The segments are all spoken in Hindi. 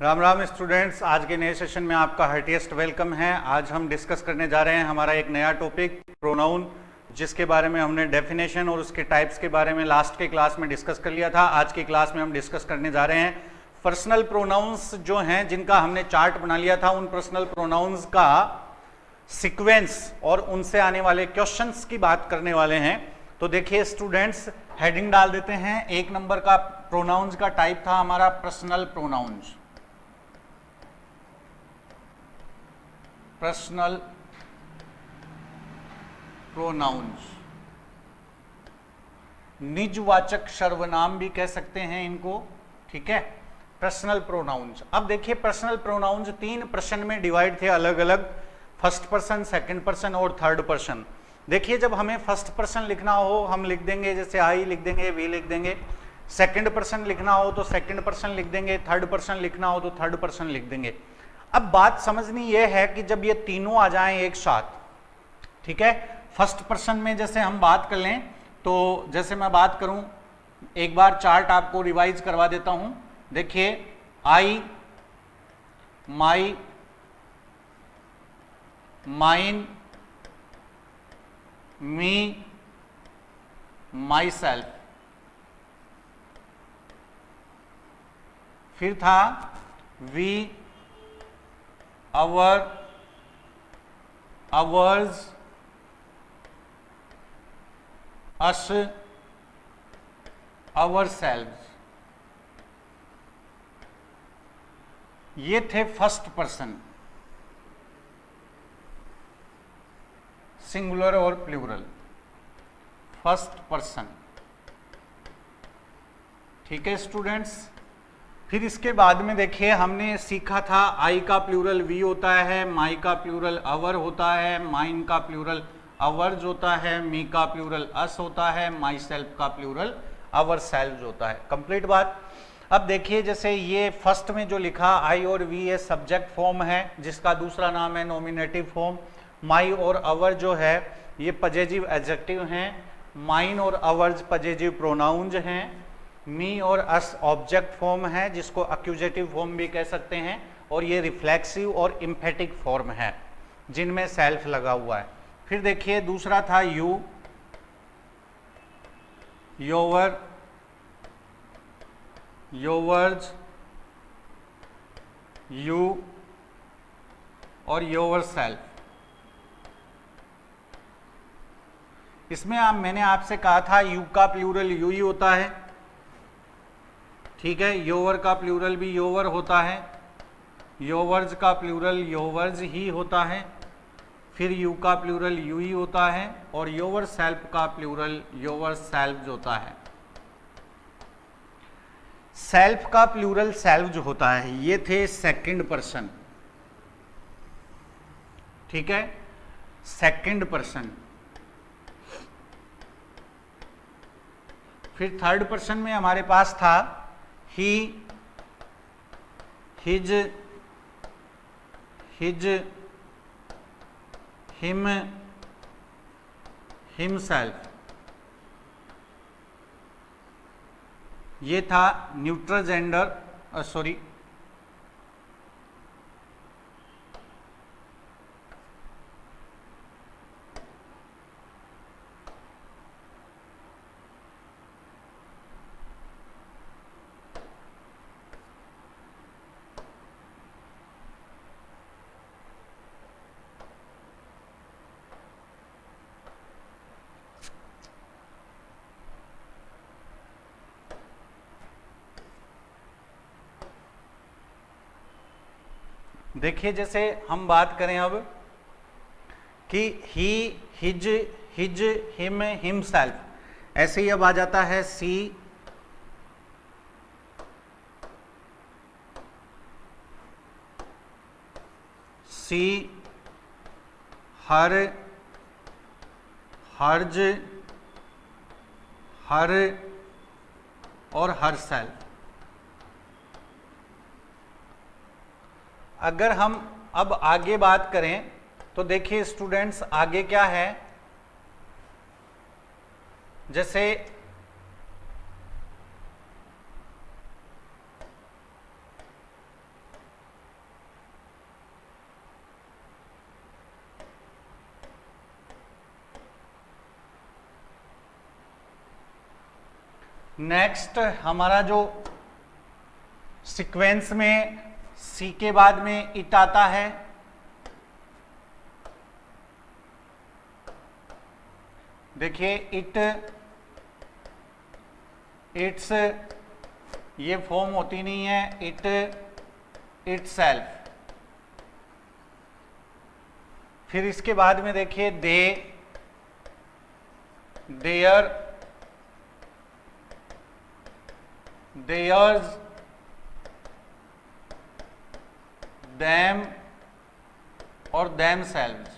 राम राम स्टूडेंट्स, आज के नए सेशन में आपका हार्टिएस्ट वेलकम है। आज हम डिस्कस करने जा रहे हैं हमारा एक नया टॉपिक प्रोनाउन, जिसके बारे में हमने डेफिनेशन और उसके टाइप्स के बारे में लास्ट के क्लास में डिस्कस कर लिया था। आज की क्लास में हम डिस्कस करने जा रहे हैं पर्सनल प्रोनाउंस जो हैं, जिनका हमने चार्ट बना लिया था, उन पर्सनल प्रोनाउंस का सीक्वेंस और उनसे आने वाले क्वेश्चंस की बात करने वाले हैं। तो देखिए स्टूडेंट्स, हेडिंग डाल देते हैं। एक नंबर का प्रोनाउंस का टाइप था हमारा पर्सनल प्रोनाउंस। पर्सनल प्रोनाउंस, निजवाचक सर्वनाम भी कह सकते हैं इनको, ठीक है। पर्सनल प्रोनाउंस, अब देखिए पर्सनल प्रोनाउंस तीन पर्सन में डिवाइड थे अलग अलग, फर्स्ट पर्सन, सेकंड पर्सन और थर्ड पर्सन। देखिए जब हमें फर्स्ट पर्सन लिखना हो हम लिख देंगे, जैसे आई लिख देंगे, वी लिख देंगे। सेकंड पर्सन लिखना हो तो सेकंड पर्सन लिख देंगे, थर्ड पर्सन लिखना हो तो थर्ड पर्सन लिख देंगे। अब बात समझनी यह है कि जब ये तीनों आ जाएं एक साथ, ठीक है, फर्स्ट पर्सन में जैसे हम बात कर लें, तो जैसे मैं बात करूं, एक बार चार्ट आपको रिवाइज करवा देता हूं। देखिए आई, माई, माइन, मी, माई सेल्फ। फिर था we, our, ours, us, ourselves। ये थे फर्स्ट पर्सन, सिंगुलर और प्लूरल, फर्स्ट पर्सन, ठीक है स्टूडेंट्स। फिर इसके बाद में देखिए हमने सीखा था आई का प्लूरल वी होता है, माई का प्लूरल अवर होता है, माइन का प्लूरल अवर्स होता है, मी का प्लूरल अस होता है, माई सेल्फ का प्लूरल अवर सेल्व्स होता है। कंप्लीट बात। अब देखिए जैसे ये फर्स्ट में जो लिखा आई और वी, ये सब्जेक्ट फॉर्म है जिसका दूसरा नाम है नॉमिनेटिव फॉर्म। माई और अवर जो है ये पजेजिव एडजेक्टिव हैं। माइन और अवर्स पजेजिव प्रोनाउंस हैं। मी और अस ऑब्जेक्ट फॉर्म है जिसको अक्यूजेटिव फॉर्म भी कह सकते हैं, और ये रिफ्लेक्सिव और इम्फेटिक फॉर्म है जिनमें सेल्फ लगा हुआ है। फिर देखिए दूसरा था यू, योवर, योवर्स, यू और योवर सेल्फ। इसमें मैंने आपसे कहा था यू का प्लूरल यू ही होता है, ठीक है। योवर का प्लूरल भी योवर होता है, योवर्स का प्लूरल योवर्स ही होता है, फिर यू का प्लूरल यू ही होता है, और योवर सेल्फ का प्लूरल योवर सेल्व्स होता है। सेल्फ का प्लूरल सेल्व्स होता है। ये थे सेकंड पर्सन, ठीक है, सेकंड पर्सन। फिर थर्ड पर्सन में हमारे पास था ही, हिज, हिज, हिम, हिमसेल्फ। ये था न्यूट्रल जेंडर, सॉरी देखिए जैसे हम बात करें अब कि ही, हिज, हिज, हिम, हिमसेल्फ, ऐसे ही अब आ जाता है सी, सी, हर, हर्ज, हर और हर सेल्फ। अगर हम अब आगे बात करें तो देखिए स्टूडेंट्स, आगे क्या है, जैसे नेक्स्ट हमारा जो सीक्वेंस में सी के बाद में इट आता है, देखिए इट, इट्स, ये फॉर्म होती नहीं है, इट, इटसेल्फ। फिर इसके बाद में देखिए दे, देयर, देयर्स, देम और देमसेल्व्स।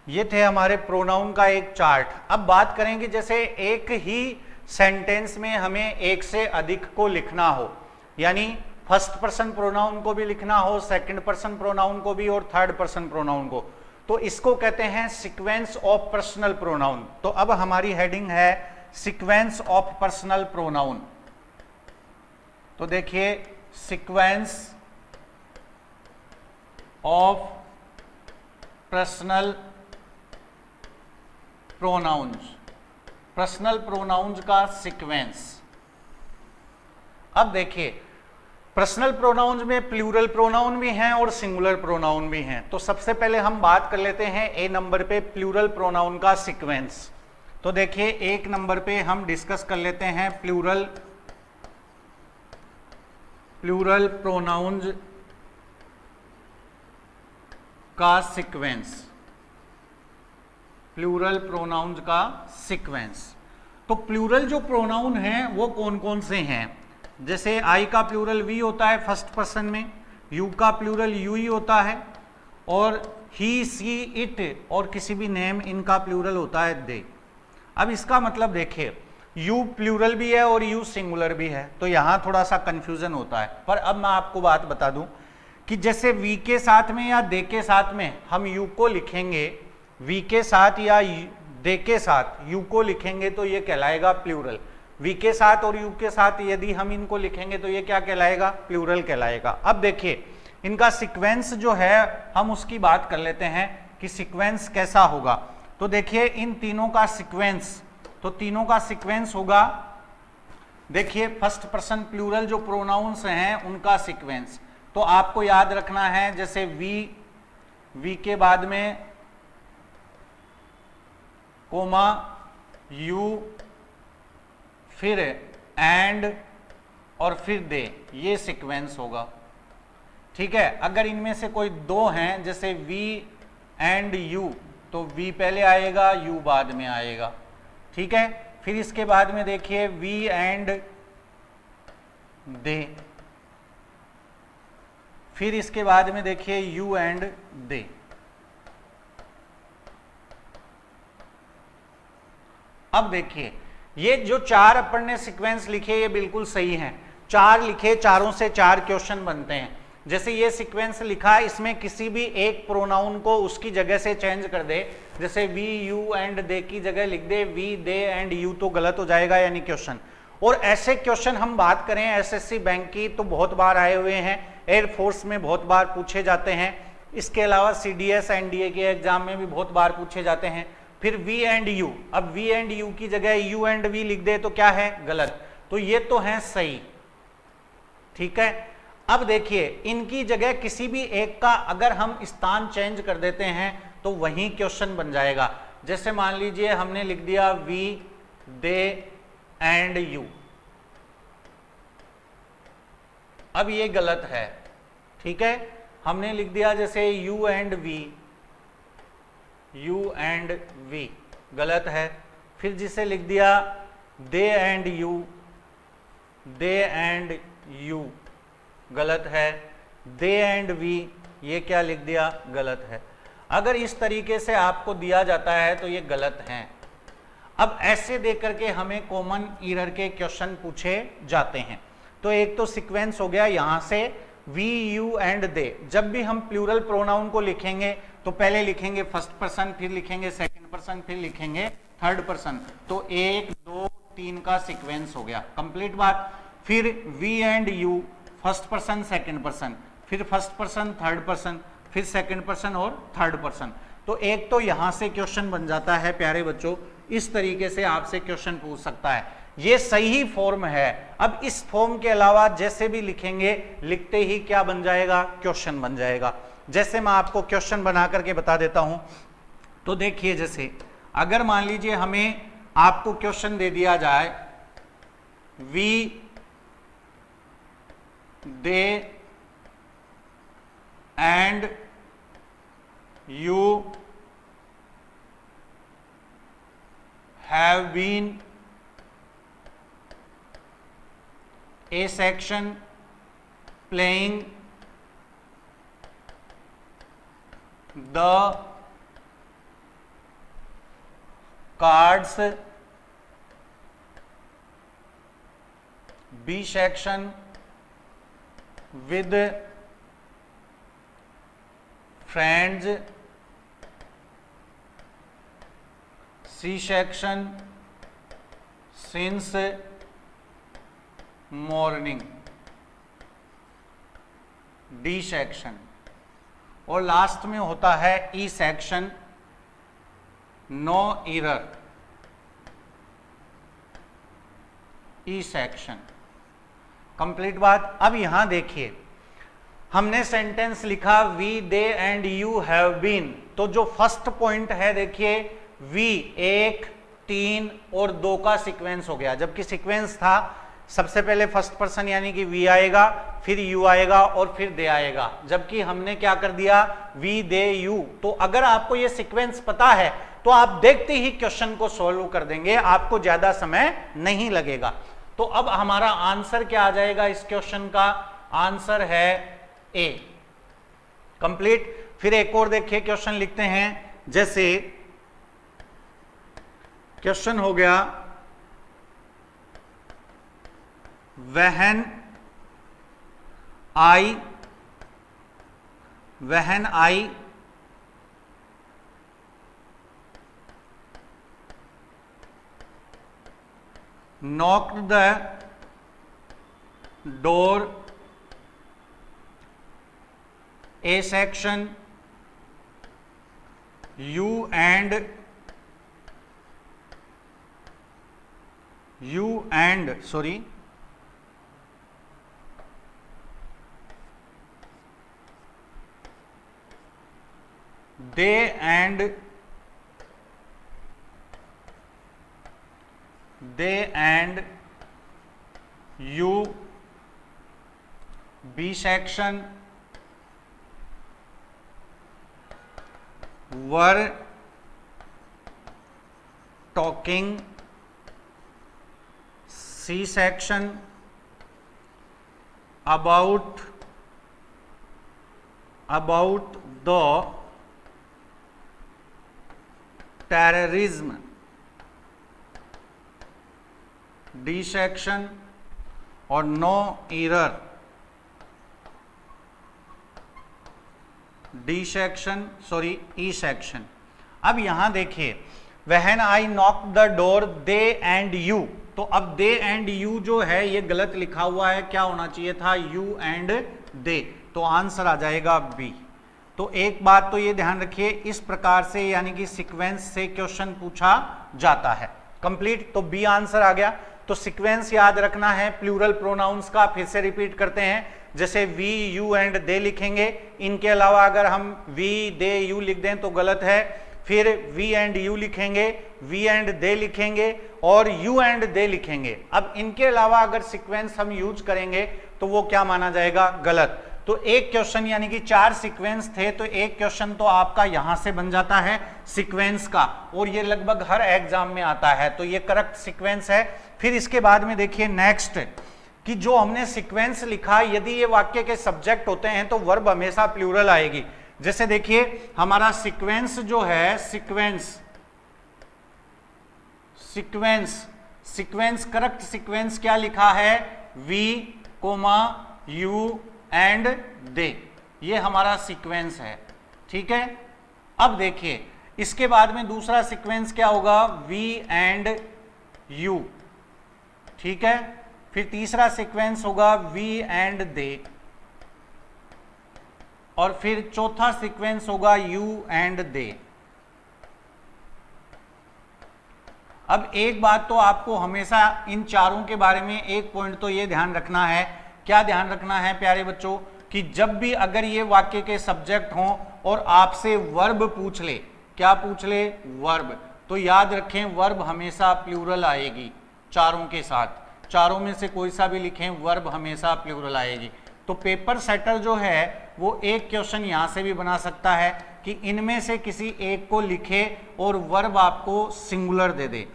ये थे हमारे प्रोनाउन का एक चार्ट। अब बात करेंगे जैसे एक ही सेंटेंस में हमें एक से अधिक को लिखना हो, यानी फर्स्ट पर्सन प्रोनाउन को भी लिखना हो, सेकंड पर्सन प्रोनाउन को भी और थर्ड पर्सन प्रोनाउन को, तो इसको कहते हैं सीक्वेंस ऑफ पर्सनल प्रोनाउन। तो अब हमारी हेडिंग है सीक्वेंस ऑफ पर्सनल प्रोनाउन। तो देखिए sequence of personal pronouns, personal pronouns का सीक्वेंस। अब देखिए पर्सनल प्रोनाउंस में प्लूरल प्रोनाउन भी हैं और सिंगुलर प्रोनाउन भी हैं। तो सबसे पहले हम बात कर लेते हैं ए नंबर पे प्लूरल प्रोनाउन का सीक्वेंस। तो देखिए एक नंबर पे हम डिस्कस कर लेते हैं प्लूरल प्रोनाउंस का सीक्वेंस, प्लूरल प्रोनाउंस का सीक्वेंस। तो प्लूरल जो प्रोनाउन हैं वो कौन कौन से हैं? जैसे आई का प्लूरल वी होता है फर्स्ट पर्सन में, यू का प्लूरल यू ही होता है, और ही, सी, इट और किसी भी नेम इनका प्लूरल होता है दे। अब इसका मतलब देखिए यू प्लूरल भी है और यू सिंगुलर भी है, तो यहां थोड़ा सा कंफ्यूजन होता है। पर अब मैं आपको बात बता दूं कि जैसे वी के साथ में या दे के साथ में हम यू को लिखेंगे, वी के साथ या दे के साथ यू को लिखेंगे तो ये कहलाएगा प्लूरल। वी के साथ और यू के साथ यदि हम इनको लिखेंगे तो ये क्या कहलाएगा? प्लूरल कहलाएगा। अब देखिए इनका सीक्वेंस जो है हम उसकी बात कर लेते हैं कि सीक्वेंस कैसा होगा। तो देखिए इन तीनों का सीक्वेंस, तो तीनों का सीक्वेंस होगा, देखिए फर्स्ट पर्सन प्लूरल जो प्रोनाउंस हैं उनका सीक्वेंस। तो आपको याद रखना है जैसे वी के बाद में कोमा, यू, फिर एंड और फिर दे, ये सीक्वेंस होगा। ठीक है, अगर इनमें से कोई दो हैं जैसे वी एंड यू, तो वी पहले आएगा, यू बाद में आएगा। ठीक है, फिर इसके बाद में देखिए वी एंड दे, फिर इसके बाद में देखिए यू एंड दे। अब देखिए ये जो चार अपन ने सीक्वेंस लिखे ये बिल्कुल सही हैं। चार लिखे, चारों से चार क्वेश्चन बनते हैं। जैसे ये सीक्वेंस लिखा, इसमें किसी भी एक प्रोनाउन को उसकी जगह से चेंज कर दे, जैसे वी, यू एंड दे की जगह लिख दे वी, दे एंड यू, तो गलत हो जाएगा यानी क्वेश्चन। और ऐसे क्वेश्चन हम बात करें एसएससी बैंक की तो बहुत बार आए हुए हैं, एयरफोर्स में बहुत बार पूछे जाते हैं, इसके अलावा सीडीएस एनडीए के एग्जाम में भी बहुत बार पूछे जाते हैं। फिर वी एंड यू, अब वी एंड यू की जगह यू एंड वी लिख दे तो क्या है? गलत। तो ये तो है सही। ठीक है, अब देखिए इनकी जगह किसी भी एक का अगर हम स्थान चेंज कर देते हैं तो वही क्वेश्चन बन जाएगा। जैसे मान लीजिए हमने लिख दिया वी, दे एंड यू, अब ये गलत है। ठीक है, हमने लिख दिया जैसे you and we, you and we, गलत है। फिर जिसे लिख दिया they and you, they and you, गलत है। दे एंड वी, ये क्या लिख दिया? गलत है। अगर इस तरीके से आपको दिया जाता है तो ये गलत है। अब ऐसे दे करके हमें कॉमन एरर के क्वेश्चन पूछे जाते हैं। तो एक तो सीक्वेंस हो गया यहां से वी, यू एंड दे। जब भी हम प्लूरल प्रोनाउन को लिखेंगे तो पहले लिखेंगे फर्स्ट पर्सन, फिर लिखेंगे सेकंड पर्सन, फिर लिखेंगे थर्ड पर्सन। तो 1, 2, 3 का सीक्वेंस हो गया, कंप्लीट बात। फिर we and you, first person, second person, फिर फर्स्ट पर्सन, थर्ड पर्सन, फिर सेकंड पर्सन और थर्ड पर्सन। तो एक तो यहां से क्वेश्चन बन जाता है प्यारे बच्चों, इस तरीके से आपसे क्वेश्चन पूछ सकता है, ये सही फॉर्म है। अब इस फॉर्म के अलावा जैसे भी लिखेंगे, लिखते ही क्या बन जाएगा, क्वेश्चन बन जाएगा। जैसे मैं आपको क्वेश्चन बना करके बता देता हूं, तो देखिए जैसे अगर मान लीजिए हमें आपको क्वेश्चन दे दिया जाए, we they and you have been A section playing the cards, B section with friends, C section since morning, D section, और लास्ट में होता है E section, no error, E section. Complete बात। अब यहां देखिए हमने सेंटेंस लिखा we they and you have been, तो जो फर्स्ट पॉइंट है देखिए वी 1 3 और 2 का सीक्वेंस हो गया, जबकि सीक्वेंस था सबसे पहले फर्स्ट पर्सन यानी कि वी आएगा, फिर यू आएगा और फिर दे आएगा, जबकि हमने क्या कर दिया वी दे यू। तो अगर आपको ये सीक्वेंस पता है तो आप देखते ही क्वेश्चन को सॉल्व कर देंगे, आपको ज्यादा समय नहीं लगेगा। तो अब हमारा आंसर क्या आ जाएगा इस क्वेश्चन का, आंसर है ए। कंप्लीट। फिर एक और देखिए क्वेश्चन लिखते हैं, जैसे क्वेश्चन हो गया when I knocked the door, A section, you and sorry, they and you, B section, were talking, C section, about the terrorism, D section, और no error, D section, sorry E section. अब यहां देखिए when I knock the door they and you, तो अब दे एंड यू जो है ये गलत लिखा हुआ है, क्या होना चाहिए था यू एंड दे, तो आंसर आ जाएगा बी। तो एक बात तो ये ध्यान रखिए, इस प्रकार से यानी कि सीक्वेंस से क्वेश्चन पूछा जाता है। कंप्लीट। तो बी आंसर आ गया। तो सीक्वेंस याद रखना है प्लूरल प्रोनाउंस का, फिर से रिपीट करते हैं, जैसे वी यू एंड दे लिखेंगे, इनके अलावा अगर हम वी दे यू लिख दें तो गलत है, फिर वी एंड यू लिखेंगे, वी एंड दे लिखेंगे और यू एंड दे लिखेंगे। अब इनके अलावा अगर सीक्वेंस हम यूज करेंगे तो वो क्या माना जाएगा, गलत। तो एक क्वेश्चन यानी कि 4 सीक्वेंस थे, तो एक क्वेश्चन तो आपका यहां से बन जाता है सीक्वेंस का, और ये लगभग हर एग्जाम में आता है, तो ये करेक्ट सीक्वेंस है। फिर इसके बाद में देखिए नेक्स्ट, कि जो हमने सीक्वेंस लिखा, यदि ये वाक्य के सब्जेक्ट होते हैं तो वर्ब हमेशा प्लूरल आएगी। जैसे देखिए हमारा सीक्वेंस जो है, सीक्वेंस करेक्ट सीक्वेंस क्या लिखा है, we comma you and they, ये हमारा सीक्वेंस है। ठीक है। अब देखिए इसके बाद में दूसरा सीक्वेंस क्या होगा, वी एंड यू। ठीक है। फिर तीसरा सीक्वेंस होगा वी एंड दे, और फिर चौथा सीक्वेंस होगा यू एंड दे। अब एक बात तो आपको हमेशा इन चारों के बारे में एक पॉइंट तो ये ध्यान रखना है, क्या ध्यान रखना है प्यारे बच्चों, कि जब भी अगर ये वाक्य के सब्जेक्ट हों और आपसे वर्ब पूछ ले, क्या पूछ ले, वर्ब, तो याद रखें वर्ब हमेशा प्लूरल आएगी चारों के साथ, चारों में से कोई सा भी लिखें वर्ब हमेशा प्लूरल आएगी। तो पेपर सेटर जो है वो एक क्वेश्चन यहां से भी बना सकता है कि इनमें से किसी एक को लिखे और वर्ब आपको सिंगुलर दे दे।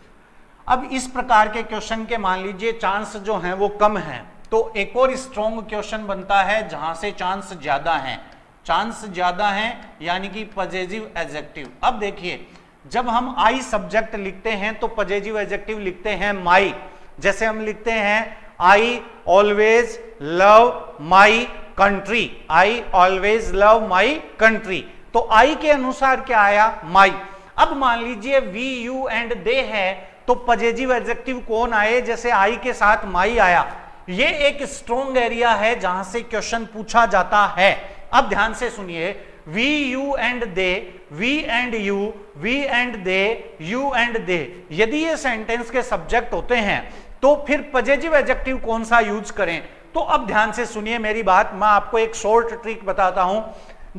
अब इस प्रकार के क्वेश्चन के मान लीजिए चांस जो हैं वो कम हैं, तो एक और स्ट्रॉन्ग क्वेश्चन बनता है जहां से चांस ज्यादा हैं, चांस ज्यादा हैं यानी कि पॉजिटिव एडजेक्टिव। अब देखिए जब हम आई सब्जेक्ट लिखते हैं तो पॉजिटिव एडजेक्टिव लिखते हैं माई, जैसे हम लिखते हैं I always love my country, I always love my country, तो आई के अनुसार क्या आया, माई। अब मान लीजिए वी यू एंड दे है तो पॉजिटिव एडजेक्टिव कौन आए, जैसे आई के साथ माई आया। ये एक स्ट्रॉन्ग एरिया है जहां से क्वेश्चन पूछा जाता है। अब ध्यान से सुनिए, we you and they, we and you, we and they, you and they, यदि ये सेंटेंस के सब्जेक्ट होते हैं तो फिर पॉजिटिव एडजेक्टिव कौन सा यूज करें। तो अब ध्यान से सुनिए मेरी बात, मैं आपको एक शॉर्ट ट्रिक बताता हूं।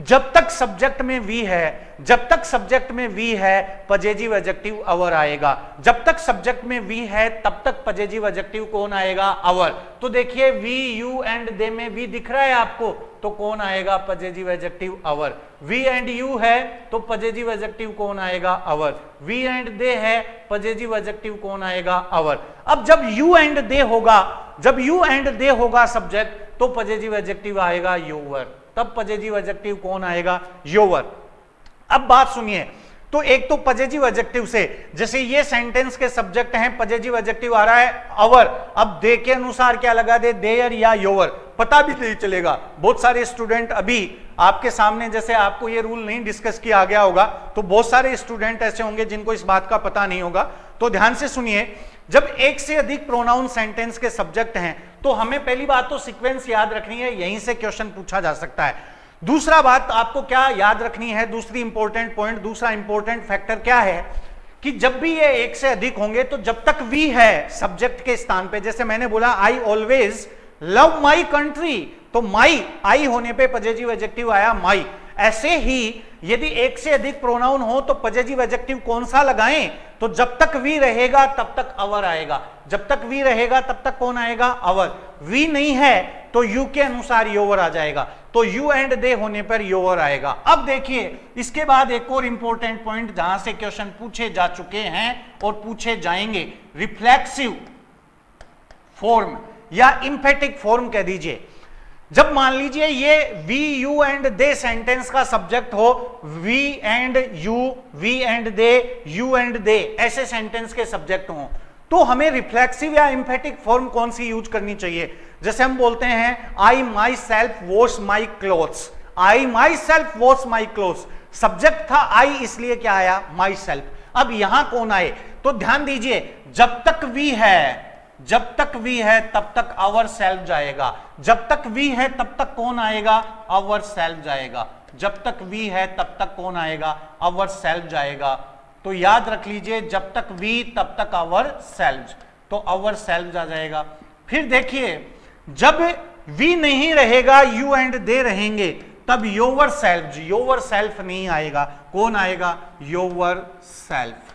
जब तक सब्जेक्ट में वी है, जब तक सब्जेक्ट में वी है पॉजिटिव एडजेक्टिव अवर आएगा, जब तक सब्जेक्ट में वी है तब तक पॉजिटिव एडजेक्टिव कौन आएगा, अवर। तो देखिए वी यू एंड दे में वी दिख रहा है आपको, तो कौन आएगा, positive adjective our. We and you है तो पॉजिटिव एडजेक्टिव कौन आएगा, अवर। वी एंड दे है पॉजिटिव एडजेक्टिव कौन आएगा, अवर। अब जब यू एंड दे होगा, जब यू एंड दे होगा सब्जेक्ट तो पॉजिटिव एडजेक्टिव आएगा योवर, तब पॉजिटिव एडजेक्टिव कौन आएगा, योवर। अब बात सुनिए, तो एक तो पॉजिटिव एडजेक्टिव से, जैसे ये सेंटेंस के सब्जेक्ट हैं, पॉजिटिव एडजेक्टिव आ रहा है अवर, अब दे के अनुसार क्या लगा दे, देयर या योवर, पता भी नहीं चलेगा। बहुत सारे स्टूडेंट अभी आपके सामने, जैसे आपको ये रूल नहीं डिस्कस किया गया होगा, तो बहुत सारे स्टूडेंट ऐसे होंगे जिनको इस बात का पता नहीं होगा। तो ध्यान से सुनिए, जब एक से अधिक प्रोनाउन सेंटेंस के सब्जेक्ट हैं तो हमें पहली बात तो सीक्वेंस याद रखनी है, यहीं से क्वेश्चन पूछा जा सकता है। दूसरा बात आपको क्या याद रखनी है, दूसरी इंपॉर्टेंट पॉइंट, दूसरा इंपॉर्टेंट फैक्टर क्या है कि जब भी ये एक से अधिक होंगे तो जब तक वी है सब्जेक्ट के स्थान पे, जैसे मैंने बोला I always love my country, तो माई आई होने पे पॉजिटिव एडजेक्टिव आया माई। ऐसे ही यदि एक से अधिक प्रोनाउन हो तो पॉजिटिव एडजेक्टिव कौन सा लगाएं, तो जब तक वी रहेगा तब तक अवर आएगा, जब तक वी रहेगा तब तक कौन आएगा, अवर। वी नहीं है तो यू के अनुसार योवर आ जाएगा, तो यू एंड दे होने पर योवर आएगा। अब देखिए इसके बाद एक और इंपॉर्टेंट पॉइंट जहां से क्वेश्चन पूछे जा चुके हैं और पूछे जाएंगे, रिफ्लेक्सिव फॉर्म या इंफेटिक फॉर्म कह दीजिए। जब मान लीजिए ये we you and they sentence का सब्जेक्ट हो, we and you, we and they, you and they, ऐसे सेंटेंस के सब्जेक्ट हो, तो हमें रिफ्लेक्सिव या इंफेटिक फॉर्म कौन सी यूज करनी चाहिए। जैसे हम बोलते हैं I myself wash my clothes, I myself wash my clothes, subject था आई इसलिए क्या आया, माई सेल्फ। अब यहां कौन आए, तो ध्यान दीजिए जब तक वी है, जब तक वी है तब तक आवर सेल्फ जाएगा, जब तक वी है तब तक कौन आएगा, आवर सेल्फ जाएगा, जब तक वी है तब तक कौन आएगा, आवर सेल्फ जाएगा। तो याद रख लीजिए जब तक वी तब तक आवर सेल्फ, तो आवर सेल्फ जा जाएगा। फिर देखिए जब वी नहीं रहेगा, यू एंड दे रहेंगे, तब योवर सेल्फ, योवर सेल्फ नहीं आएगा, कौन आएगा, योवर सेल्फ।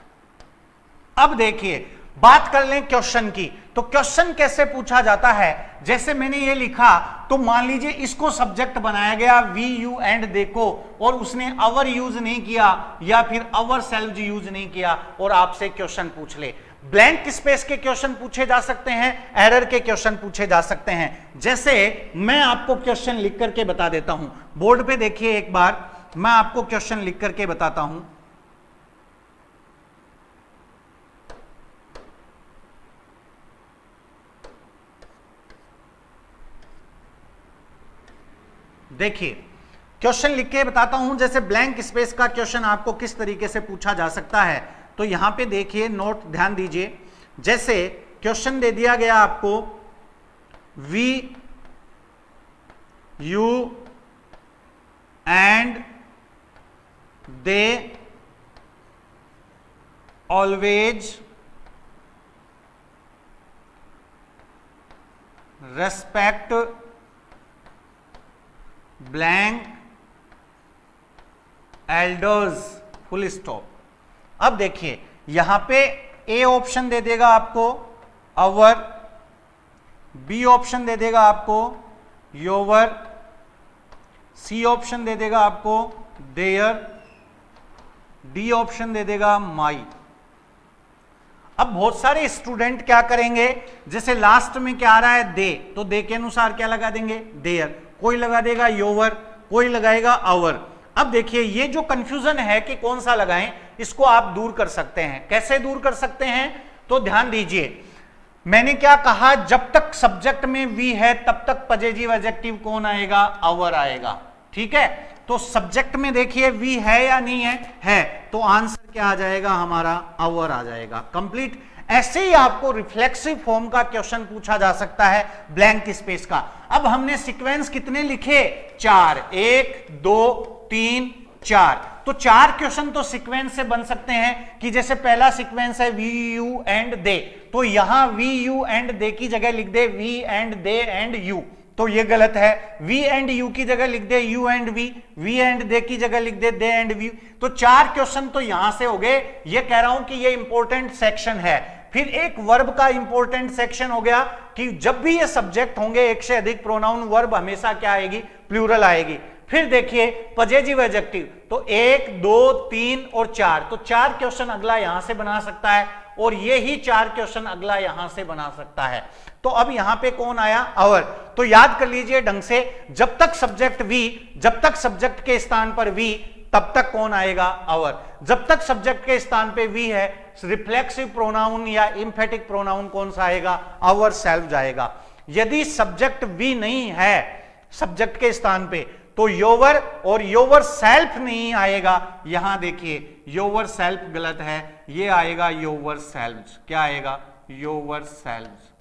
अब देखिए बात कर लें क्वेश्चन की, तो क्वेश्चन कैसे पूछा जाता है। जैसे मैंने ये लिखा, तो मान लीजिए इसको सब्जेक्ट बनाया गया वी यू एंड दे को, और उसने अवर यूज नहीं किया या फिर अवर सेल्फ यूज नहीं किया और आपसे क्वेश्चन पूछ ले। ब्लैंक स्पेस के क्वेश्चन पूछे जा सकते हैं, एरर के क्वेश्चन पूछे जा सकते हैं। जैसे मैं आपको क्वेश्चन लिख करके बता देता हूं, बोर्ड पे देखिए एक बार, मैं आपको क्वेश्चन लिख करके बताता हूं। देखिए क्वेश्चन लिख के बताता हूं, जैसे ब्लैंक स्पेस का क्वेश्चन आपको किस तरीके से पूछा जा सकता है। तो यहां पे देखिए नोट ध्यान दीजिए, जैसे क्वेश्चन दे दिया गया आपको we you and they always respect blank elders, full stop. अब देखिए यहां पे ए ऑप्शन दे देगा आपको अवर, बी ऑप्शन दे देगा आपको योवर, सी ऑप्शन दे देगा आपको देयर, डी ऑप्शन दे देगा माई। अब बहुत सारे स्टूडेंट क्या करेंगे, जैसे लास्ट में क्या आ रहा है दे, तो दे के अनुसार क्या लगा देंगे देयर, कोई लगा देगा योवर, कोई लगाएगा अवर। अब देखिए ये जो कंफ्यूजन है कि कौन सा लगाएं, इसको आप दूर कर सकते हैं। कैसे दूर कर सकते हैं, तो ध्यान दीजिए, मैंने क्या कहा, जब तक सब्जेक्ट में वी है तब तक पजेसिव एडजेक्टिव कौन आएगा, अवर आएगा। ठीक है, तो सब्जेक्ट में देखिए वी है या नहीं है, तो आंसर क्या आ जाएगा हमारा, अवर आ जाएगा। कंप्लीट। ऐसे ही आपको रिफ्लेक्सिव फॉर्म का क्वेश्चन पूछा जा सकता है ब्लैंक स्पेस का। अब हमने सीक्वेंस कितने लिखे, 4, 1 2 3 4, तो 4 क्वेश्चन तो सीक्वेंस से बन सकते हैं कि जैसे पहला सीक्वेंस है वी यू एंड दे, तो यहां वी यू एंड दे की जगह लिख दे we and they and you, तो ये गलत है। वी एंड यू की जगह लिख दे you and we and they की जगह लिख दे एंड वी। तो 4 क्वेश्चन तो यहां से हो गए। ये कह रहा हूं कि ये इंपॉर्टेंट सेक्शन है। फिर एक वर्ब का इंपॉर्टेंट सेक्शन हो गया कि जब भी ये सब्जेक्ट होंगे एक से अधिक प्रोनाउन, वर्ब हमेशा क्या आएगी, प्लूरल आएगी। फिर देखिए पजेसिव एडजेक्टिव, तो 1 2 3 और 4, तो 4 क्वेश्चन अगला यहां से बना सकता है और ये ही 4 क्वेश्चन अगला यहां से बना सकता है। तो अब यहां पे कौन आया, अवर। तो याद कर लीजिए ढंग से, जब तक सब्जेक्ट वी, जब तक सब्जेक्ट के स्थान पर वी, तब तक कौन आएगा, अवर। जब तक सब्जेक्ट के स्थान पे वी है, रिफ्लेक्सिव प्रोनाउन या एम्फेटिक प्रोनाउन कौन सा आएगा, अवर सेल्फ जाएगा। यदि सब्जेक्ट वी नहीं है सब्जेक्ट के स्थान पे, तो योवर और योवर सेल्फ नहीं आएगा। यहां देखिए योवर सेल्फ गलत है, ये आएगा योवर सेल्व्स। क्या आएगा, योवर सेल्व्स।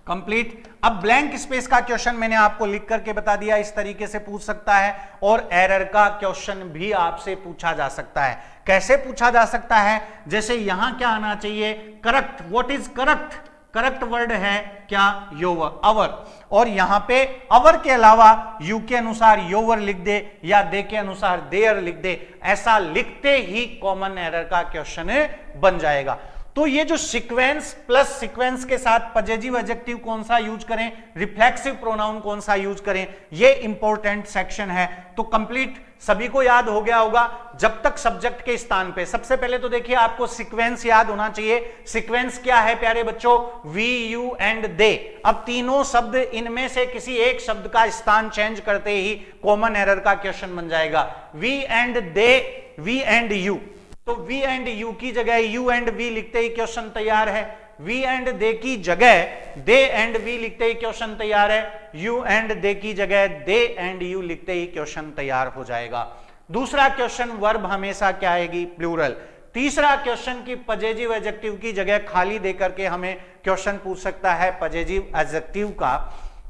कंप्लीट। अब ब्लैंक स्पेस का क्वेश्चन मैंने आपको लिख करके बता दिया, इस तरीके से पूछ सकता है। और एरर का क्वेश्चन भी आपसे पूछा जा सकता है। कैसे पूछा जा सकता है, जैसे यहां क्या आना चाहिए, correct. What is correct, correct word है क्या, योवर, अवर। और यहां पे अवर के अलावा यू के अनुसार योवर लिख दे या दे के अनुसार देयर लिख दे, ऐसा लिखते ही कॉमन एरर का क्वेश्चन बन जाएगा। तो ये जो सीक्वेंस प्लस सीक्वेंस के साथ पजेसिव एडजेक्टिव कौन सा यूज करें, रिफ्लेक्सिव प्रोनाउन कौन सा यूज करें, ये इंपॉर्टेंट सेक्शन है। तो कंप्लीट सभी को याद हो गया होगा। जब तक सब्जेक्ट के स्थान पे, सबसे पहले तो देखिए आपको सीक्वेंस याद होना चाहिए। सीक्वेंस क्या है प्यारे बच्चों, वी यू एंड दे। अब तीनों शब्द, इनमें से किसी एक शब्द का स्थान चेंज करते ही कॉमन एरर का क्वेश्चन बन जाएगा। We and they, we and you, तो वी एंड यू की जगह यू एंड वी लिखते ही क्वेश्चन तैयार है। वी एंड दे की जगह दे एंड वी लिखते ही क्वेश्चन तैयार है। यू एंड दे की जगह दे एंड यू लिखते ही क्वेश्चन तैयार हो जाएगा। दूसरा क्वेश्चन, वर्ब हमेशा क्या आएगी, प्लूरल। तीसरा क्वेश्चन की पजेसिव एडजेक्टिव की जगह खाली देकर के हमें क्वेश्चन पूछ सकता है पजेसिव एडजेक्टिव का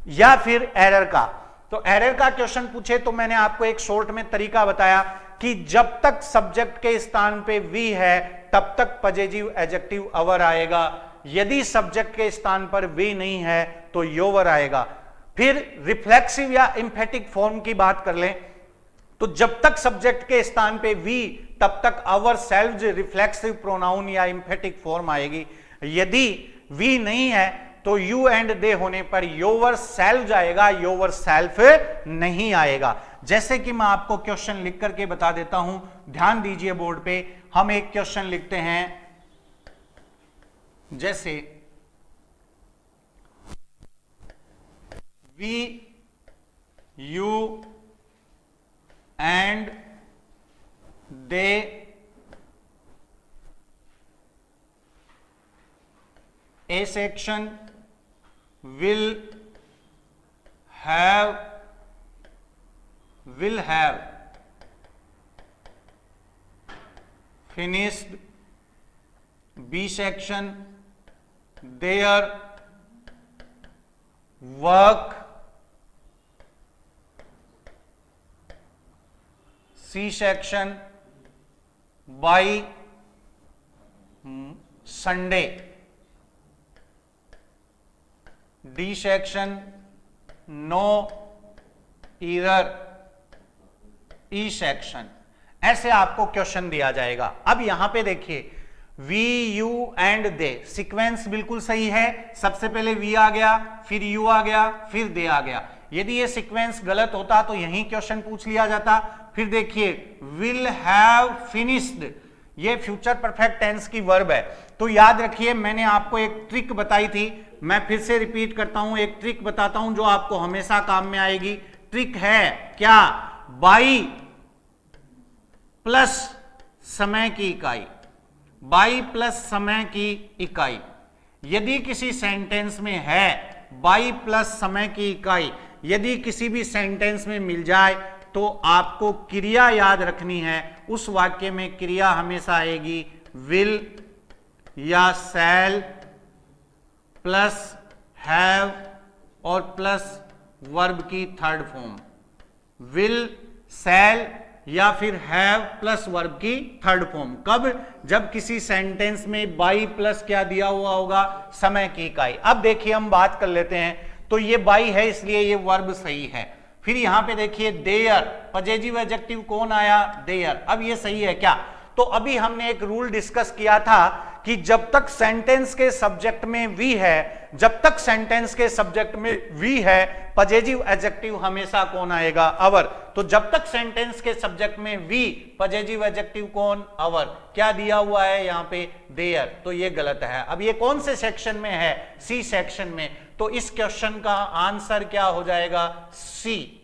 या फिर एरर का। तो एरर का क्वेश्चन पूछे तो मैंने आपको एक शॉर्ट में तरीका बताया कि जब तक सब्जेक्ट के स्थान पे वी है तब तक पजेसिव एडजेक्टिव अवर आएगा। यदि सब्जेक्ट के स्थान पर वी नहीं है तो योवर आएगा। फिर रिफ्लेक्सिव या एम्फेटिक फॉर्म की बात कर लें तो जब तक सब्जेक्ट के स्थान पे वी तब तक अवर सेल्व्स रिफ्लेक्सिव प्रोनाउन या एम्फेटिक फॉर्म आएगी। यदि वी नहीं है तो यू एंड दे होने पर योवर सेल्फ आएगा, योवर सेल्फ नहीं आएगा। जैसे कि मैं आपको क्वेश्चन लिख करके बता देता हूं, ध्यान दीजिए बोर्ड पे। हम एक क्वेश्चन लिखते हैं, जैसे we you and they a section will have finished B section their work, C section by Sunday, D section, no error, E section, ऐसे आपको क्वेश्चन दिया जाएगा। अब यहां पे देखिए we, you and they, sequence बिल्कुल सही है। सबसे पहले वी आ गया, फिर यू आ गया, फिर दे आ गया। यदि ये सीक्वेंस गलत होता तो यही क्वेश्चन पूछ लिया जाता। फिर देखिए विल हैव फिनिश्ड, ये फ्यूचर परफेक्ट टेंस की वर्ब है। तो याद रखिए मैंने आपको एक ट्रिक बताई थी, मैं फिर से रिपीट करता हूं, एक ट्रिक बताता हूं जो आपको हमेशा काम में आएगी। ट्रिक है क्या? बाई प्लस समय की इकाई, बाई प्लस समय की इकाई। यदि किसी सेंटेंस में है बाई प्लस समय की इकाई, यदि किसी भी सेंटेंस में मिल जाए तो आपको क्रिया याद रखनी है। उस वाक्य में क्रिया हमेशा आएगी विल या शैल प्लस हैव और प्लस वर्ब की थर्ड फॉर्म, विल, शैल या फिर हैव प्लस वर्ब की थर्ड फॉर्म। कब? जब किसी सेंटेंस में बाई प्लस क्या दिया हुआ होगा? समय की इकाई। अब देखिए हम बात कर लेते हैं, तो ये बाई है इसलिए ये वर्ब सही है। फिर यहां पे देखिए देयर, पजेसिव एडजेक्टिव कौन आया? देयर। अब ये सही है क्या? तो अभी हमने एक रूल डिस्कस किया था कि जब तक सेंटेंस के सब्जेक्ट में वी है, जब तक सेंटेंस के सब्जेक्ट में वी है, पजेसिव एडजेक्टिव हमेशा कौन आएगा? अवर। तो जब तक सेंटेंस के सब्जेक्ट में वी, पजेसिव एडजेक्टिव कौन? अवर। क्या दिया हुआ है यहां पे? देयर। तो ये गलत है। अब ये कौन से सेक्शन में है? सी सेक्शन में। तो इस क्वेश्चन का आंसर क्या हो जाएगा? सी।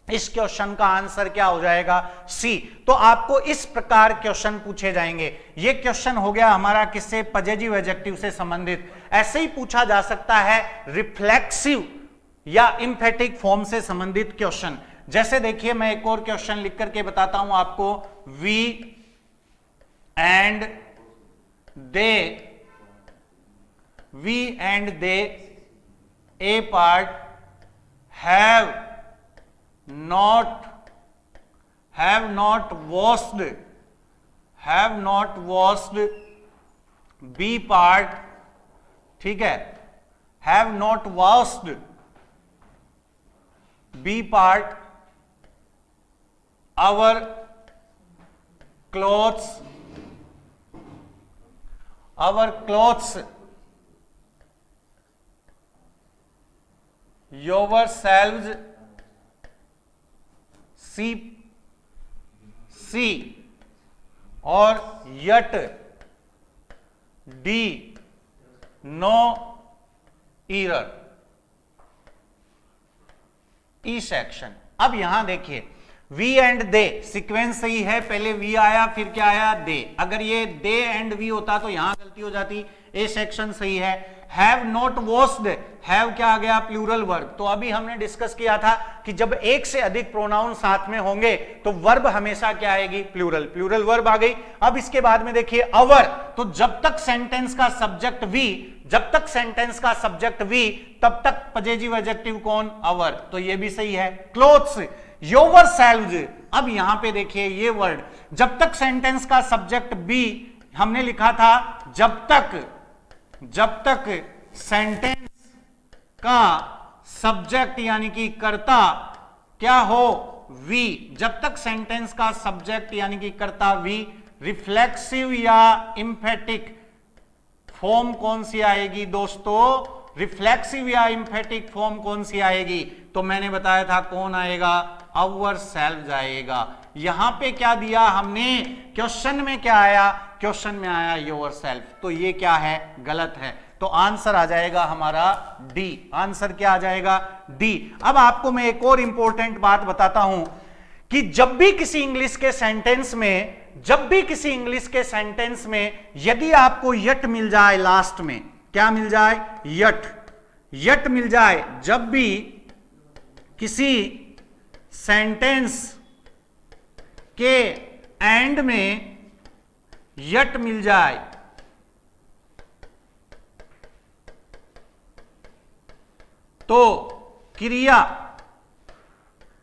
इस क्वेश्चन का आंसर क्या हो जाएगा? सी। तो आपको इस प्रकार क्वेश्चन पूछे जाएंगे। ये क्वेश्चन हो गया हमारा किससे? पजेसिव एडजेक्टिव से संबंधित। ऐसे ही पूछा जा सकता है रिफ्लेक्सिव या एम्फेटिक फॉर्म से संबंधित क्वेश्चन। जैसे देखिए मैं एक और क्वेश्चन लिख करके बताता हूं आपको। We and they, we and they a part have not washed B part, ठीक है, have not washed B part our clothes yourselves सी और yet D, no error, E section. अब यहां देखिए वी एंड दे, सीक्वेंस सही है, पहले वी आया फिर क्या आया? दे। अगर ये दे एंड वी होता तो यहां गलती हो जाती। ए सेक्शन सही है। हैव नॉट वॉश्ड, हैव क्या आ गया? Plural verb. तो अभी हमने डिस्कस किया था कि जब एक से अधिक प्रोनाउन साथ में होंगे तो वर्ब हमेशा क्या आएगी? प्लूरल। प्लूरल वर्ब आ गई। अब इसके बाद में देखिए अवर। तो जब तक सेंटेंस का सब्जेक्ट वी, जब तक सेंटेंस का सब्जेक्ट वी, तब तक पजेसिव एडजेक्टिव कौन? अवर। तो ये भी सही है। Clothes, yourselves. अब यहां पे देखिए ये वर्ड, जब तक सेंटेंस का सब्जेक्ट बी, हमने लिखा था जब तक सेंटेंस का सब्जेक्ट यानी कि कर्ता क्या हो? वी। जब तक सेंटेंस का सब्जेक्ट यानी कि कर्ता वी, रिफ्लेक्सिव या एम्फेटिक फॉर्म कौन सी आएगी दोस्तों? रिफ्लेक्सिव या एम्फेटिक फॉर्म कौन सी आएगी? तो मैंने बताया था कौन आएगा? अवर सेल्फ आएगा। यहां पे क्या दिया हमने? क्वेश्चन में क्या आया? क्वेश्चन में आया योर सेल्फ। तो ये क्या है? गलत है। तो आंसर आ जाएगा हमारा डी। आंसर क्या आ जाएगा? डी। अब आपको मैं एक और इंपॉर्टेंट बात बताता हूं कि जब भी किसी इंग्लिश के सेंटेंस में यदि आपको यट मिल जाए, लास्ट में क्या मिल जाए? यट मिल जाए। जब भी किसी सेंटेंस के एंड में यट मिल जाए तो क्रिया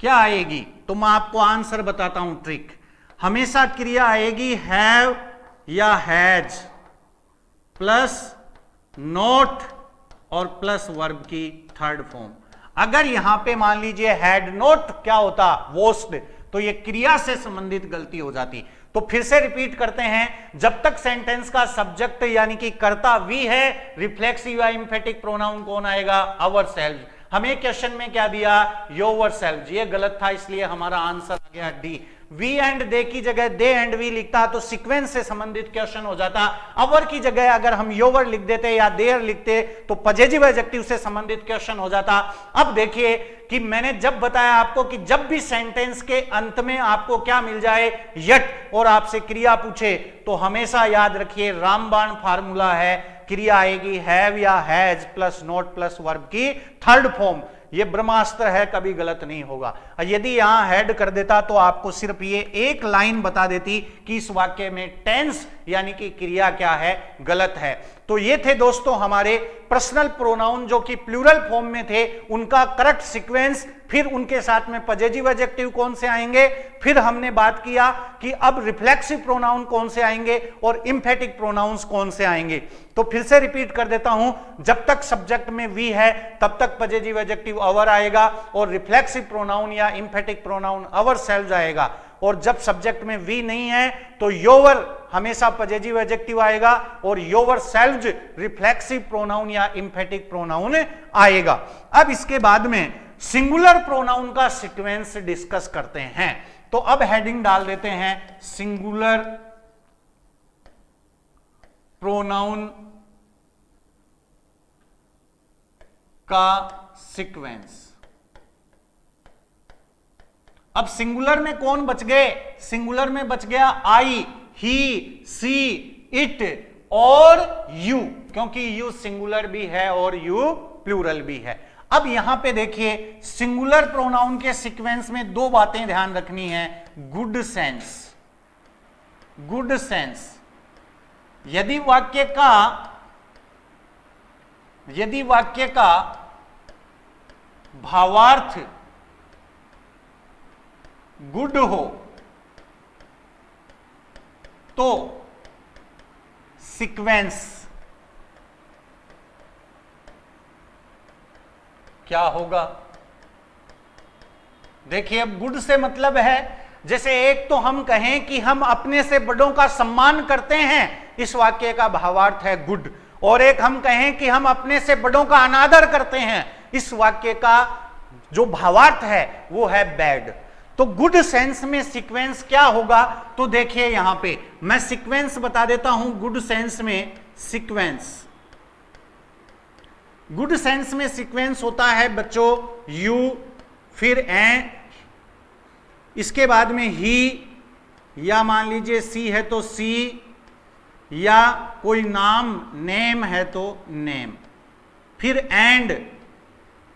क्या आएगी? तो मैं आपको आंसर बताता हूं। ट्रिक, हमेशा क्रिया आएगी हैव या हैज प्लस नॉट और प्लस वर्ब की थर्ड फॉर्म। अगर यहां पे मान लीजिए हैड नॉट क्या होता, वोस्ड, तो ये क्रिया से संबंधित गलती हो जाती। तो फिर से रिपीट करते हैं, जब तक सेंटेंस का सब्जेक्ट यानी कि कर्ता वी है, रिफ्लेक्सिव या एम्फेटिक प्रोनाउन कौन आएगा, अवरसेल्व्स। हमें क्वेश्चन में क्या दिया, योरसेल्व्स, ये गलत था, इसलिए हमारा आंसर आ गया डी। वी एंड दे की जगह दे एंड वी लिखता तो सीक्वेंस से संबंधित क्वेश्चन हो जाता। अवर की जगह अगर हम योवर लिख देते या देयर लिखते तो पॉजिटिव एडजेक्टिव से संबंधित क्वेश्चन हो जाता। अब देखिए कि मैंने जब बताया आपको कि जब भी सेंटेंस के अंत में आपको क्या मिल जाए, यट, और आपसे क्रिया पूछे तो हमेशा याद रखिए रामबाण फार्मूला है, क्रिया आएगी हैव या has plus not plus verb की थर्ड फॉर्म। ये ब्रह्मास्त्र है, कभी गलत नहीं होगा। यदि यहां हेड कर देता तो आपको सिर्फ ये एक लाइन बता देती कि इस वाक्य में टेंस यानी कि क्रिया क्या है, गलत है। तो ये थे दोस्तों हमारे पर्सनल प्रोनाउन जो कि प्लूरल फॉर्म में थे, उनका करेक्ट सीक्वेंस, फिर उनके साथ में पॉजिटिव एडजेक्टिव कौन से आएंगे, फिर हमने बात किया कि अब रिफ्लेक्सिव प्रोनाउन कौन से आएंगे और एम्फेटिक प्रोनाउंस कौन से आएंगे। तो फिर से रिपीट कर देता हूं, जब तक सब्जेक्ट में वी है तब तक पॉजिटिव एडजेक्टिव अवर आएगा और रिफ्लेक्सिव प्रोनाउन या एम्फेटिक प्रोनाउन अवरसेल्व्स आएगा, और जब सब्जेक्ट में वी नहीं है तो योवर हमेशा पॉजिटिव एडजेक्टिव आएगा और योरसेल्व्स रिफ्लेक्सिव प्रोनाउन या एम्फेटिक प्रोनाउन आएगा। अब इसके बाद में सिंगुलर प्रोनाउन का सीक्वेंस डिस्कस करते हैं। तो अब हेडिंग डाल देते हैं सिंगुलर प्रोनाउन का सीक्वेंस। अब सिंगुलर में कौन बच गए, सिंगुलर में बच गया आई, ही, सी, इट और यू, क्योंकि यू सिंगुलर भी है और यू प्लूरल भी है। अब यहां पे देखिए सिंगुलर प्रोनाउन के सीक्वेंस में दो बातें ध्यान रखनी है, गुड सेंस, गुड सेंस। यदि वाक्य का भावार्थ गुड हो तो सीक्वेंस क्या होगा। देखिए अब गुड से मतलब है, जैसे एक तो हम कहें कि हम अपने से बड़ों का सम्मान करते हैं, इस वाक्य का भावार्थ है गुड, और एक हम कहें कि हम अपने से बड़ों का अनादर करते हैं, इस वाक्य का जो भावार्थ है वो है बैड। तो गुड सेंस में सीक्वेंस क्या होगा, तो देखिए यहां पे मैं सीक्वेंस बता देता हूं। गुड सेंस में सीक्वेंस, गुड सेंस में सीक्वेंस होता है बच्चों यू, फिर ए, इसके बाद में ही, या मान लीजिए सी है तो सी, या कोई नाम नेम है तो नेम, फिर एंड,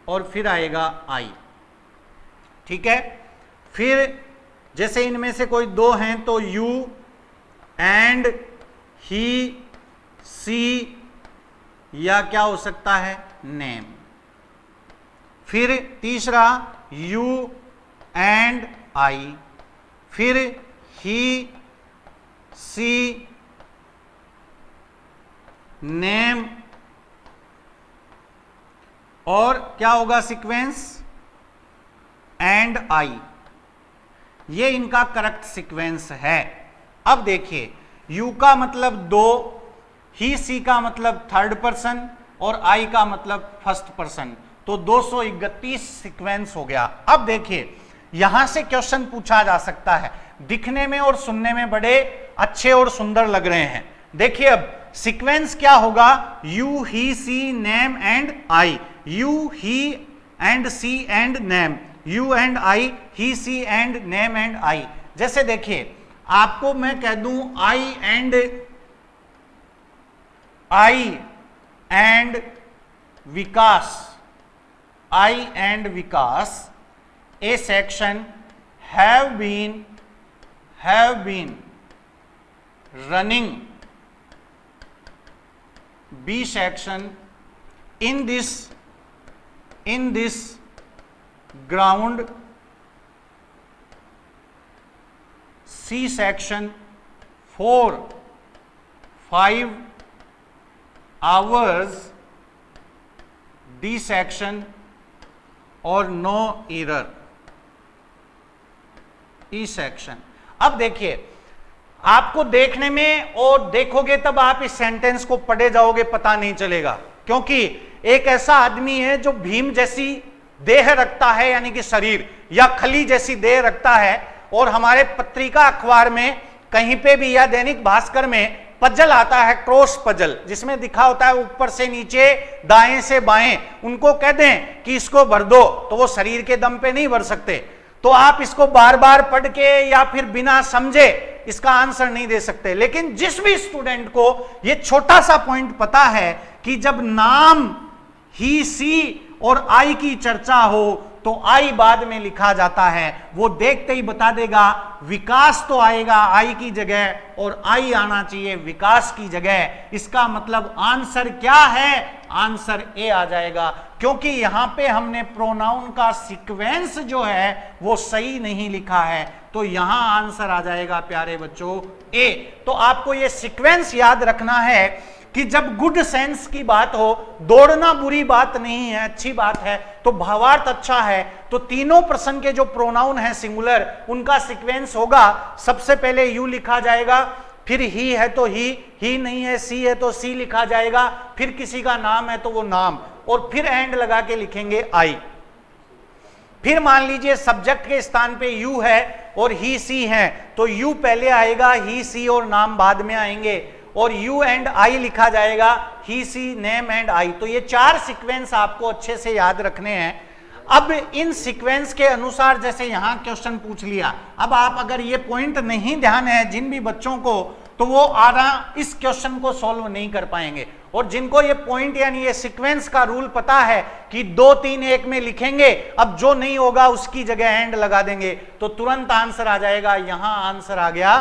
और फिर आएगा आई। ठीक है, फिर जैसे इनमें से कोई दो हैं तो यू एंड ही, सी, या क्या हो सकता है नेम। फिर तीसरा यू एंड आई, फिर ही, सी, नेम, और क्या होगा सीक्वेंस एंड आई। ये इनका करेक्ट सीक्वेंस है। अब देखिए यू का मतलब दो, ही सी का मतलब थर्ड पर्सन और आई का मतलब फर्स्ट पर्सन, तो 231 सीक्वेंस हो गया। अब देखिए यहां से क्वेश्चन पूछा जा सकता है, दिखने में और सुनने में बड़े अच्छे और सुंदर लग रहे हैं। देखिए अब सीक्वेंस क्या होगा, you, he, she, name and I, you, he and she and name, you and I, he, she and name and I. जैसे देखिए आपको मैं कह दूं I and Vikas, A section have been running, B section in this ground, C section 4-5 hours dissection और नो एरर, ई सेक्शन। अब देखिए, आपको देखने में और देखोगे तब आप इस सेंटेंस को पढ़े जाओगे, पता नहीं चलेगा, क्योंकि एक ऐसा आदमी है जो भीम जैसी देह रखता है, यानी कि शरीर, या खली जैसी देह रखता है, और हमारे पत्रिका अखबार में कहीं पे भी या दैनिक भास्कर में पजल आता है, क्रॉस पजल, जिसमें दिखा होता है ऊपर से नीचे, दाएं से बाएं, उनको कह दें कि इसको भर दो, तो वो शरीर के दम पे नहीं भर सकते। तो आप इसको बार बार पढ़ के या फिर बिना समझे इसका आंसर नहीं दे सकते। लेकिन जिस भी स्टूडेंट को ये छोटा सा पॉइंट पता है कि जब नाम, ही, सी और आई की चर्चा हो तो आई बाद में लिखा जाता है, वो देखते ही बता देगा विकास तो आएगा आई की जगह, और आई आना चाहिए विकास की जगह। इसका मतलब आंसर क्या है? आंसर ए आ जाएगा, क्योंकि यहां पे हमने प्रोनाउन का सीक्वेंस जो है वो सही नहीं लिखा है, तो यहां आंसर आ जाएगा प्यारे बच्चों ए। तो आपको ये सीक्वेंस याद रखना है कि जब गुड सेंस की बात हो, दौड़ना बुरी बात नहीं है, अच्छी बात है, तो भावार्थ अच्छा है, तो तीनों प्रश्न के जो प्रोनाउन है सिंगुलर, उनका सीक्वेंस होगा, सबसे पहले यू लिखा जाएगा, फिर ही है तो ही नहीं है, सी है तो सी लिखा जाएगा, फिर किसी का नाम है तो वो नाम, और फिर एंड लगा के लिखेंगे आई। फिर मान लीजिए सब्जेक्ट के स्थान पे यू है और ही सी है, तो यू पहले आएगा, ही सी और नाम बाद में आएंगे, और यू एंड आई लिखा जाएगा, ही सी नेम एंड आई। तो ये चार सीक्वेंस आपको अच्छे से याद रखने हैं। अब इन सीक्वेंस के अनुसार, जैसे यहां क्वेश्चन पूछ लिया, अब आप अगर ये पॉइंट नहीं ध्यान है जिन भी बच्चों को, तो वो इस क्वेश्चन को सॉल्व नहीं कर पाएंगे। और जिनको ये पॉइंट यानी ये सीक्वेंस का रूल पता है कि 2 3 1 में लिखेंगे, अब जो नहीं होगा उसकी जगह एंड लगा देंगे, तो तुरंत आंसर आ जाएगा। यहां आंसर आ गया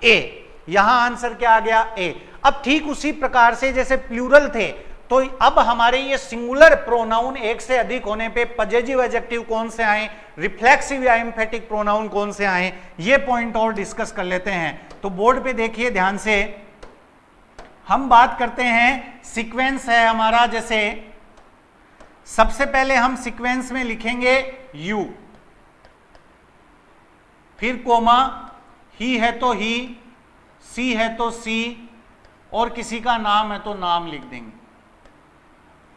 ए, यहां आंसर क्या आ गया? ए। अब ठीक उसी प्रकार से जैसे प्लूरल थे, तो अब हमारे ये सिंगुलर प्रोनाउन एक से अधिक होने पे पजेसिव एडजेक्टिव कौन से आए, रिफ्लेक्सिव या एम्फेटिक प्रोनाउन कौन से आए, ये पॉइंट और डिस्कस कर लेते हैं। तो बोर्ड पे देखिए ध्यान से, हम बात करते हैं सीक्वेंस है हमारा, जैसे सबसे पहले हम सीक्वेंस में लिखेंगे यू, फिर कोमा, ही है तो ही, सी है तो सी, और किसी का नाम है तो नाम लिख देंगे,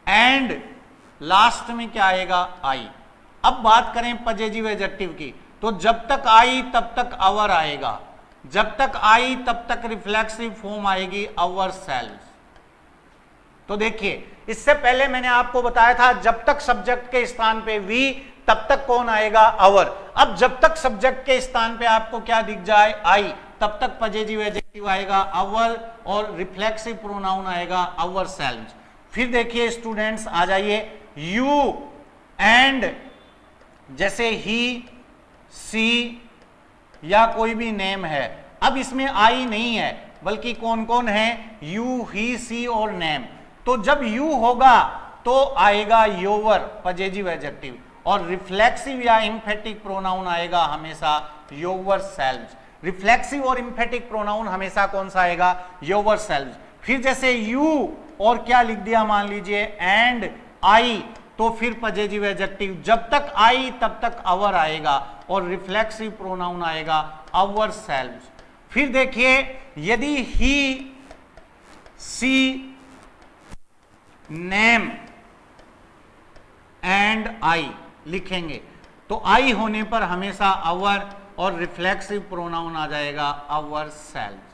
एंड लास्ट में क्या आएगा? आई। अब बात करें पजेसिव एडजेक्टिव की, तो जब तक आई तब तक अवर आएगा, जब तक आई तब तक रिफ्लेक्सिव फॉर्म आएगी अवर सेल्व्स। तो देखिए, इससे पहले मैंने आपको बताया था जब तक सब्जेक्ट के स्थान पे वी, तब तक कौन आएगा? अवर। अब जब तक सब्जेक्ट के स्थान पे आपको क्या दिख जाए? आई, तब तक पजेसिव एडजेक्टिव आएगा अवर, और रिफ्लेक्सिव प्रोनाउन आएगा अवर सेल्व्स। फिर देखिए स्टूडेंट्स, आ जाइए, यू एंड जैसे ही, सी या कोई भी नेम है, अब इसमें आई नहीं है, बल्कि कौन कौन है? यू, ही, सी और नेम। तो जब यू होगा तो आएगा योवर, पजेसिव एडजेक्टिव, और रिफ्लेक्सिव या एम्फेटिक प्रोनाउन आएगा हमेशा योवर सेल्व्स। रिफ्लेक्सिव और एम्फेटिक प्रोनाउन हमेशा कौन सा आएगा? योवर सेल्व्स। फिर जैसे यू और क्या लिख दिया, मान लीजिए एंड आई, तो फिर पजेसिव एडजेक्टिव, जब तक आई तब तक अवर आएगा, और रिफ्लेक्सिव प्रोनाउन आएगा अवर सेल्व्स। फिर देखिए, यदि ही, सी, नेम एंड आई लिखेंगे, तो आई होने पर हमेशा अवर, और रिफ्लेक्सिव प्रोनाउन आ जाएगा अवर सेल्व्स।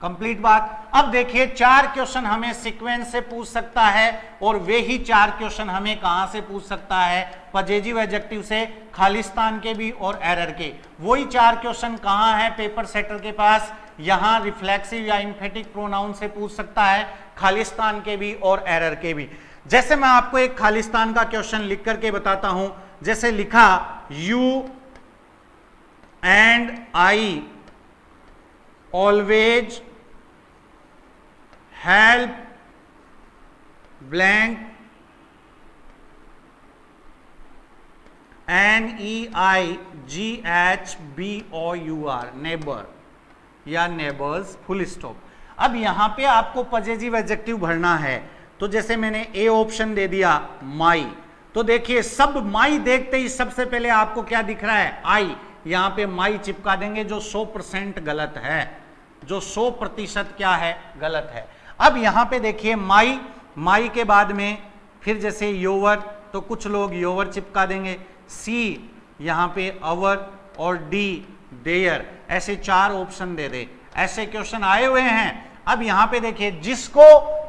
कंप्लीट बात। अब देखिए, 4 क्वेश्चन हमें सीक्वेंस से पूछ सकता है, और वे ही 4 क्वेश्चन हमें कहां से पूछ सकता है? पजेसिव एडजेक्टिव से, खालिस्तान के भी और एरर के। वही 4 क्वेश्चन कहां है पेपर सेटर के पास? यहां रिफ्लेक्सिव या एम्फेटिक प्रोनाउन से पूछ सकता है, खालिस्तान के भी और एरर के भी। जैसे मैं आपको एक खालिस्तान का क्वेश्चन लिख करके बताता हूं, जैसे लिखा, you and I always help blank NEIGHBOUR, neighbour या नेबर्स, फुल स्टॉप। अब यहां पे आपको पजेसिव एडजेक्टिव भरना है, तो जैसे मैंने ए ऑप्शन दे दिया माई, तो देखिए सब माई देखते ही सबसे पहले आपको क्या दिख रहा है, आई, यहां पे माई चिपका देंगे जो 100% गलत है, जो 100% क्या है, गलत है। अब यहां पे देखिए माई, माई के बाद में फिर जैसे योवर, तो कुछ लोग योवर चिपका देंगे, सी यहां पे अवर और डी देयर, ऐसे 4 ऑप्शन दे दे। ऐसे क्वेश्चन आए हुए हैं। अब यहां पे देखिए जिसको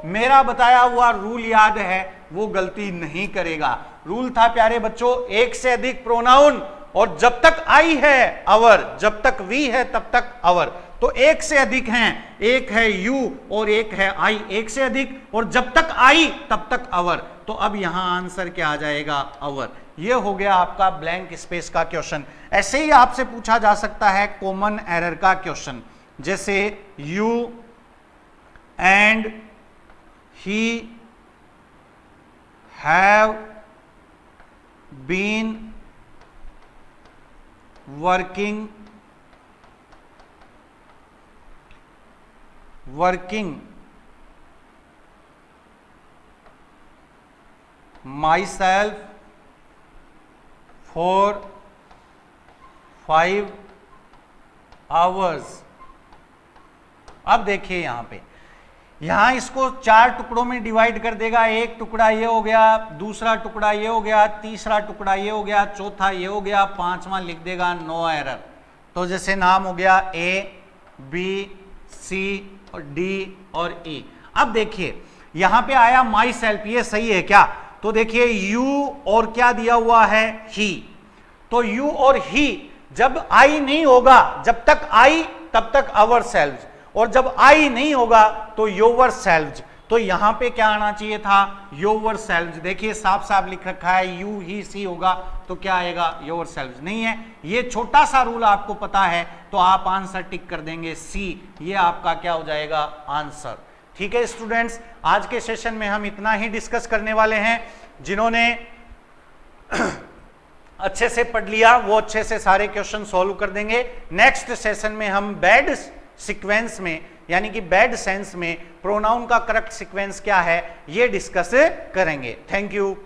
मेरा बताया हुआ रूल याद है वो गलती नहीं करेगा। रूल था प्यारे बच्चों, एक से अधिक प्रोनाउन और जब तक आई है अवर, जब तक वी है तब तक अवर, तो एक से अधिक हैं, एक है यू और एक है आई, एक से अधिक, और जब तक आई तब तक अवर, तो अब यहां आंसर क्या आ जाएगा, अवर। ये हो गया आपका ब्लैंक स्पेस का क्वेश्चन। ऐसे ही आपसे पूछा जा सकता है कॉमन एरर का क्वेश्चन, जैसे you and he have been working myself for 5 hours। अब देखिए यहां पे, यहां इसको 4 टुकड़ों में डिवाइड कर देगा। एक टुकड़ा ये हो गया, दूसरा टुकड़ा ये हो गया, तीसरा टुकड़ा ये हो गया, चौथा ये हो गया, पांचवा लिख देगा नो एरर। तो जैसे नाम हो गया ए, बी, सी और डी और ई। अब देखिए यहां पे आया माई सेल्फ, ये सही है क्या, तो देखिए यू और क्या दिया हुआ है, ही, तो यू और ही जब आई नहीं होगा, जब तक आई तब तक अवर सेल्व्स, और जब आई नहीं होगा तो योवर सेल्व्स। तो यहां पे क्या आना चाहिए था, योवर सेल्व्स। देखिए साफ साफ लिख रखा है यू ही सी होगा तो क्या आएगा, योवर सेल्व्स। नहीं है, ये छोटा सा रूल आपको पता है तो आप आंसर टिक कर देंगे सी, ये आपका क्या हो जाएगा, आंसर। ठीक है स्टूडेंट्स, आज के सेशन में हम इतना ही डिस्कस करने वाले हैं। जिन्होंने अच्छे से पढ़ लिया वो अच्छे से सारे क्वेश्चन सॉल्व कर देंगे। नेक्स्ट सेशन में हम बैड सीक्वेंस में, यानी कि बैड सेंस में प्रोनाउन का करेक्ट सीक्वेंस क्या है ये डिस्कस करेंगे। Thank you.